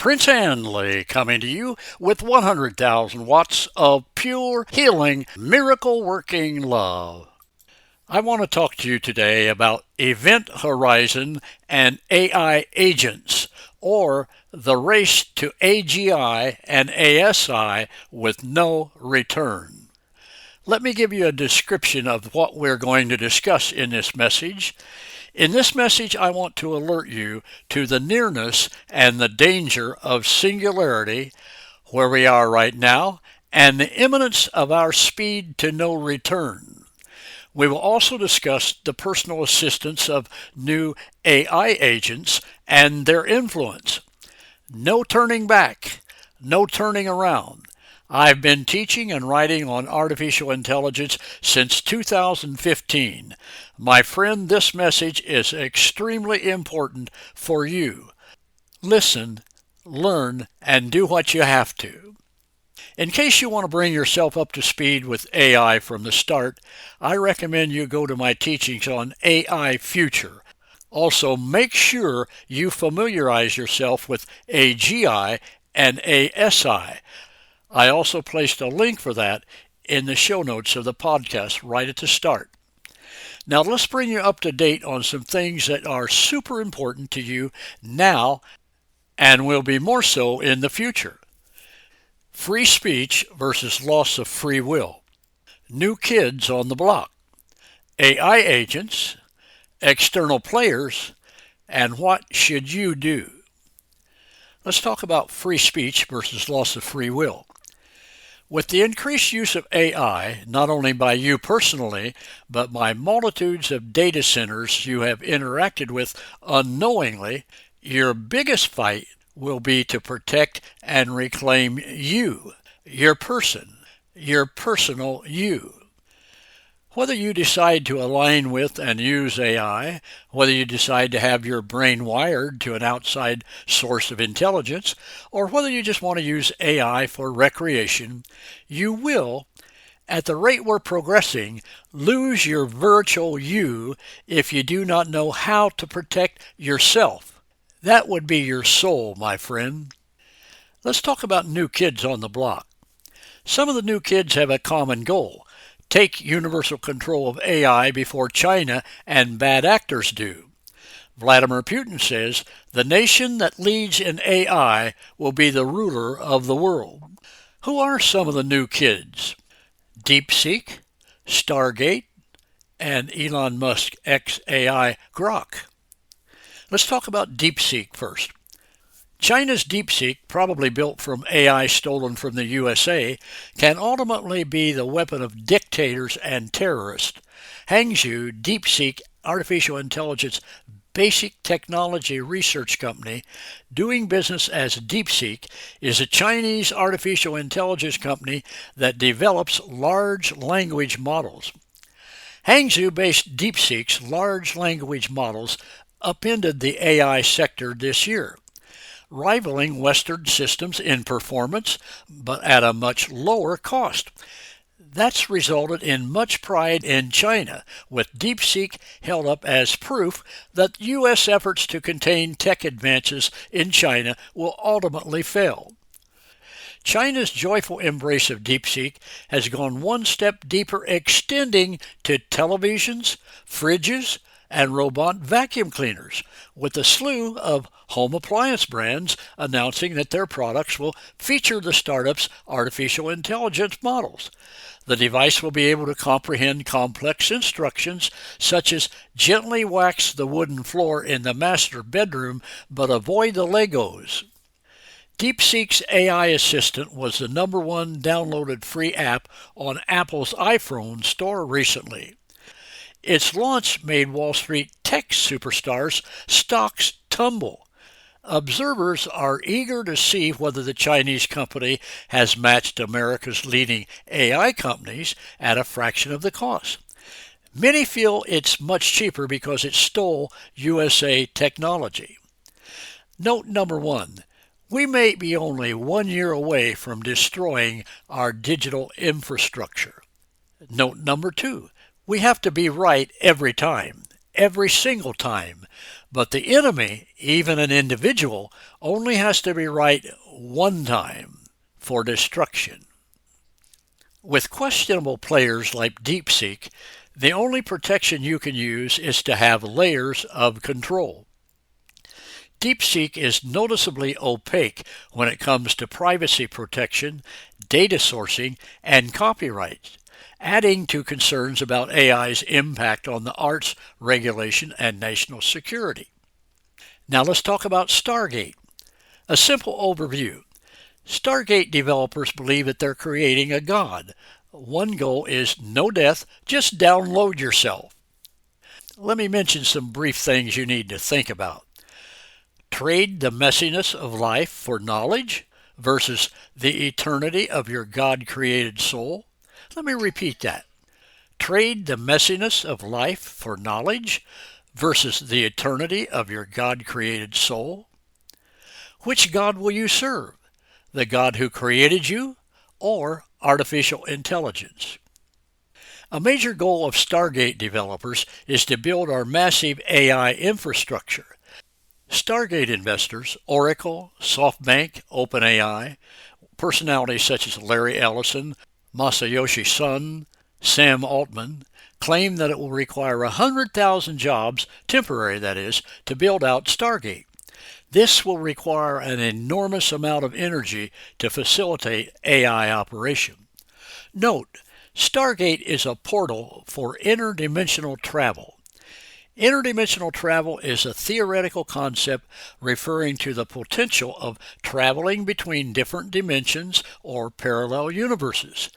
Prince Handley coming to you with 100,000 watts of pure healing, miracle-working love. I want to talk to you today about Event Horizon and AI agents, or the race to AGI and ASI with no return. Let me give you a description of what we're going to discuss in this message. In this message, I want to alert you to the nearness and the danger of singularity, where we are right now, and the imminence of our speed to no return. We will also discuss the personal assistance of new AI agents and their influence. No turning back, no turning around. I've been teaching and writing on artificial intelligence since 2015. My friend, this message is extremely important for you. Listen, learn, and do what you have to. In case you want to bring yourself up to speed with AI from the start, I recommend you go to my teachings on AI Future. Also, make sure you familiarize yourself with AGI and ASI. I also placed a link for that in the show notes of the podcast right at the start. Now let's bring you up to date on some things that are super important to you now and will be more so in the future. Free speech versus loss of free will. New kids on the block. AI agents, external players, and what should you do? Let's talk about free speech versus loss of free will. With the increased use of AI, not only by you personally, but by multitudes of data centers you have interacted with unknowingly, your biggest fight will be to protect and reclaim you, your person, your personal you. Whether you decide to align with and use AI, whether you decide to have your brain wired to an outside source of intelligence, or whether you just want to use AI for recreation, you will, at the rate we're progressing, lose your virtual you if you do not know how to protect yourself. That would be your soul, my friend. Let's talk about new kids on the block. Some of the new kids have a common goal. Take universal control of AI before China and bad actors do. Vladimir Putin says the nation that leads in AI will be the ruler of the world. Who are some of the new kids? DeepSeek, Stargate, and Elon Musk's XAI Grok. Let's talk about DeepSeek first. China's DeepSeek, probably built from AI stolen from the USA, can ultimately be the weapon of dictators and terrorists. Hangzhou DeepSeek Artificial Intelligence Basic Technology Research Company, doing business as DeepSeek, is a Chinese artificial intelligence company that develops large language models. Hangzhou-based DeepSeek's large language models upended the AI sector this year, rivaling Western systems in performance, but at a much lower cost. That's resulted in much pride in China, with DeepSeek held up as proof that U.S. efforts to contain tech advances in China will ultimately fail. China's joyful embrace of DeepSeek has gone one step deeper, extending to televisions, fridges, and robot vacuum cleaners, with a slew of home appliance brands announcing that their products will feature the startup's artificial intelligence models. The device will be able to comprehend complex instructions such as gently wax the wooden floor in the master bedroom but avoid the Legos. DeepSeek's AI Assistant was the #1 downloaded free app on Apple's iPhone store recently. Its launch made Wall Street tech superstars' stocks tumble. Observers are eager to see whether the Chinese company has matched America's leading AI companies at a fraction of the cost. Many feel it's much cheaper because it stole USA technology. Note number 1. We may be only 1 year away from destroying our digital infrastructure. Note number 2. We have to be right every time. every single time, but the enemy, even an individual, only has to be right one time for destruction. With questionable players like DeepSeek, the only protection you can use is to have layers of control. DeepSeek is noticeably opaque when it comes to privacy protection, data sourcing, and copyright, adding to concerns about AI's impact on the arts, regulation, and national security. Now let's talk about Stargate. A simple overview. Stargate developers believe that they're creating a god. One goal is no death, just download yourself. Let me mention some brief things you need to think about. Trade the messiness of life for knowledge versus the eternity of your God-created soul. Let me repeat that. Trade the messiness of life for knowledge versus the eternity of your God-created soul. Which God will you serve? The God who created you or artificial intelligence? A major goal of Stargate developers is to build our massive AI infrastructure. Stargate investors, Oracle, SoftBank, OpenAI, personalities such as Larry Ellison, Masayoshi Son, Sam Altman, claim that it will require 100,000 jobs, temporary that is, to build out Stargate. This will require an enormous amount of energy to facilitate AI operation. Note, Stargate is a portal for interdimensional travel. Interdimensional travel is a theoretical concept referring to the potential of traveling between different dimensions or parallel universes.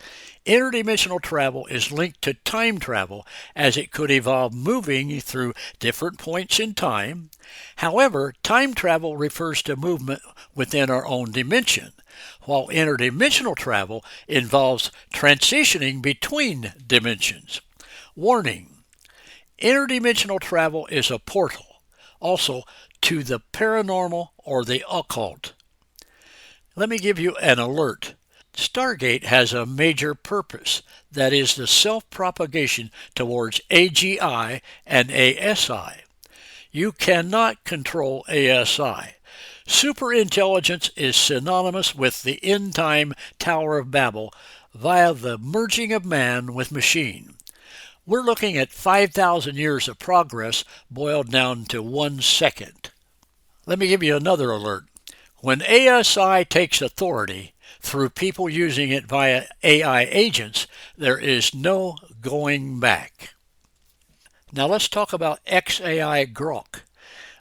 Interdimensional travel is linked to time travel as it could involve moving through different points in time. However, time travel refers to movement within our own dimension, while interdimensional travel involves transitioning between dimensions. Warning. Interdimensional travel is a portal, also to the paranormal or the occult. Let me give you an alert. Stargate has a major purpose, that is the self-propagation towards AGI and ASI. You cannot control ASI. Superintelligence is synonymous with the end-time Tower of Babel via the merging of man with machine. We're looking at 5,000 years of progress boiled down to 1 second. Let me give you another alert. When ASI takes authority through people using it via AI agents, there is no going back. Now let's talk about XAI Grok.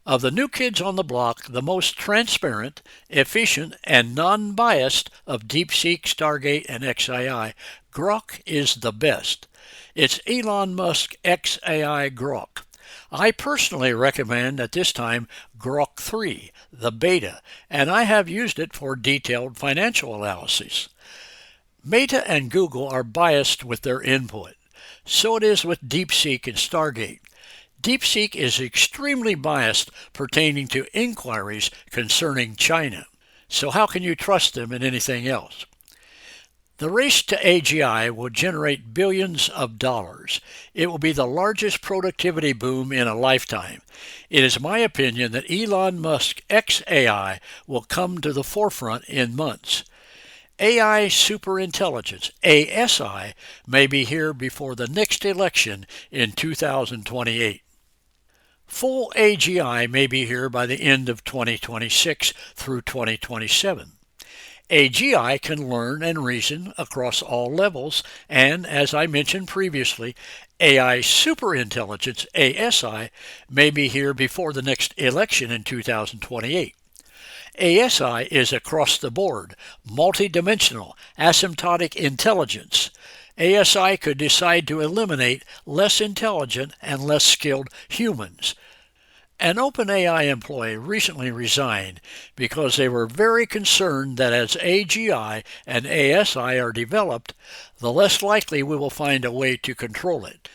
Of the new kids on the block, the most transparent, efficient, and non-biased of DeepSeek, Stargate, and XAI, Grok is the best. It's Elon Musk XAI Grok. I personally recommend at this time Grok 3, the beta, and I have used it for detailed financial analysis. Meta and Google are biased with their input. So it is with DeepSeek and Stargate. DeepSeek is extremely biased pertaining to inquiries concerning China. So how can you trust them in anything else? The race to AGI will generate billions of dollars. It will be the largest productivity boom in a lifetime. It is my opinion that Elon Musk XAI will come to the forefront in months. AI superintelligence, ASI, may be here before the next election in 2028. Full AGI may be here by the end of 2026 through 2027. AGI can learn and reason across all levels, and as I mentioned previously, AI superintelligence, ASI, may be here before the next election in 2028. ASI is across the board, multidimensional, asymptotic intelligence. ASI could decide to eliminate less intelligent and less skilled humans. An OpenAI employee recently resigned because they were very concerned that as AGI and ASI are developed, the less likely we will find a way to control it.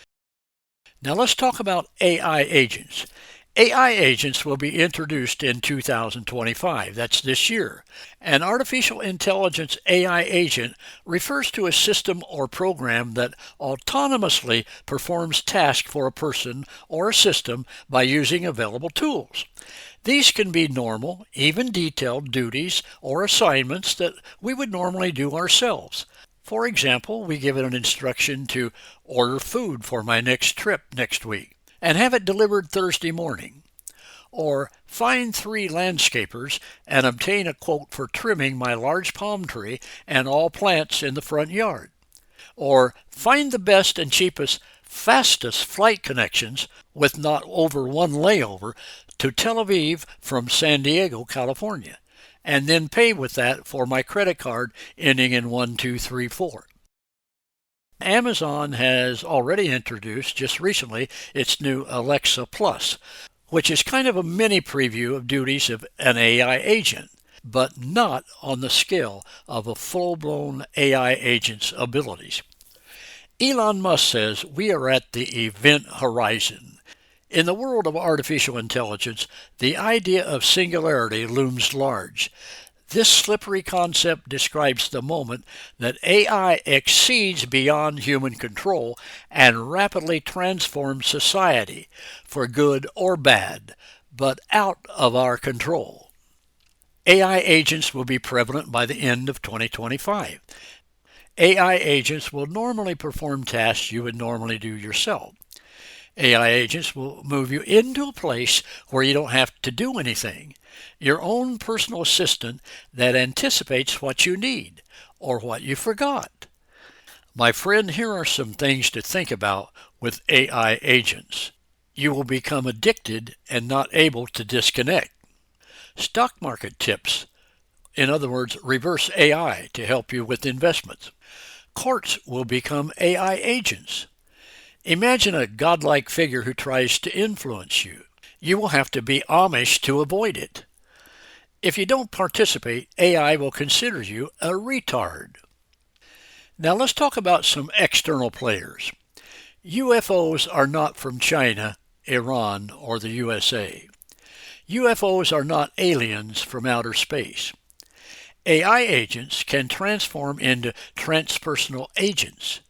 Now let's talk about AI agents. AI agents will be introduced in 2025. That's this year. An artificial intelligence AI agent refers to a system or program that autonomously performs tasks for a person or a system by using available tools. These can be normal, even detailed duties or assignments that we would normally do ourselves. For example, we give it an instruction to order food for my next trip next week and have it delivered Thursday morning. Or find 3 landscapers and obtain a quote for trimming my large palm tree and all plants in the front yard. Or find the best and cheapest, fastest flight connections with not over one layover to Tel Aviv from San Diego, California, and then pay with that for my credit card ending in 1234. Amazon has already introduced just recently its new Alexa Plus, which is kind of a mini preview of duties of an AI agent, but not on the scale of a full-blown AI agent's abilities. Elon Musk says we are at the event horizon. In the world of artificial intelligence, the idea of singularity looms large. This slippery concept describes the moment that AI exceeds beyond human control and rapidly transforms society, for good or bad, but out of our control. AI agents will be prevalent by the end of 2025. AI agents will normally perform tasks you would normally do yourself. AI agents will move you into a place where you don't have to do anything. Your own personal assistant that anticipates what you need or what you forgot. My friend, here are some things to think about with AI agents. You will become addicted and not able to disconnect. Stock market tips. In other words, reverse AI to help you with investments. Courts will become AI agents. Imagine a godlike figure who tries to influence you. You will have to be Amish to avoid it. If you don't participate, AI will consider you a retard. Now let's talk about some external players. UFOs are not from China, Iran, or the USA. UFOs are not aliens from outer space. AI agents can transform into transpersonal agents.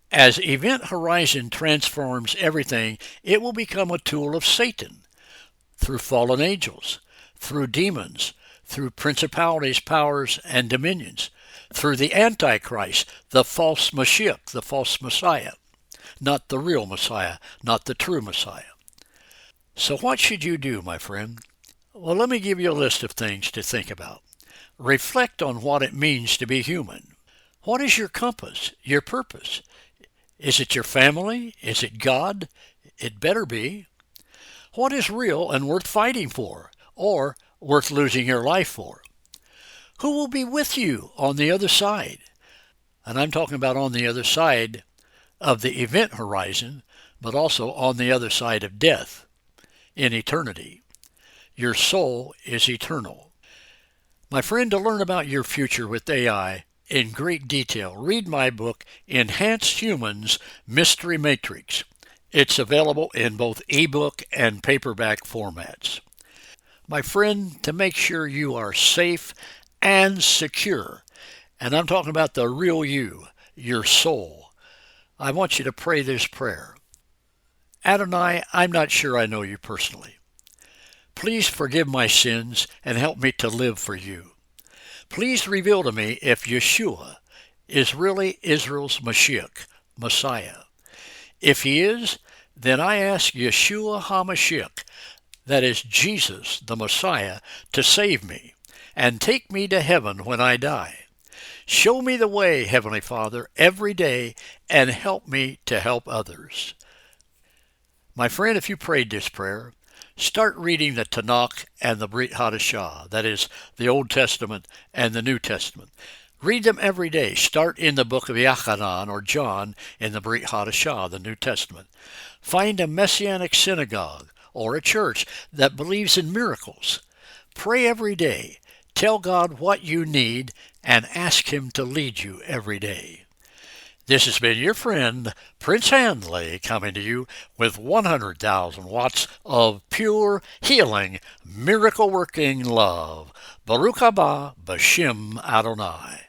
As Event Horizon transforms everything, it will become a tool of Satan, through fallen angels, through demons, through principalities, powers, and dominions, through the Antichrist, the false Mashiach, the false Messiah, not the real Messiah, not the true Messiah. So what should you do, my friend? Well, let me give you a list of things to think about. Reflect on what it means to be human. What is your compass, your purpose? Is it your family? Is it God? It better be. What is real and worth fighting for, or worth losing your life for? Who will be with you on the other side? And I'm talking about on the other side of the event horizon, but also on the other side of death, in eternity. Your soul is eternal. My friend, to learn about your future with AI in great detail, read my book, Enhanced Humans Mystery Matrix. It's available in both ebook and paperback formats. My friend, to make sure you are safe and secure, and I'm talking about the real you, your soul, I want you to pray this prayer. Adonai, I'm not sure I know you personally. Please forgive my sins and help me to live for you. Please reveal to me if Yeshua is really Israel's Mashiach, Messiah. If he is, then I ask Yeshua HaMashiach, that is Jesus, the Messiah, to save me and take me to heaven when I die. Show me the way, Heavenly Father, every day and help me to help others. My friend, if you prayed this prayer, start reading the Tanakh and the Brit Hadashah, that is, the Old Testament and the New Testament. Read them every day. Start in the book of Yochanan or John in the Brit Hadashah, the New Testament. Find a Messianic synagogue or a church that believes in miracles. Pray every day. Tell God what you need and ask him to lead you every day. This has been your friend, Prince Handley, coming to you with 100,000 watts of pure, healing, miracle-working love. Baruch haba b'shem Adonai.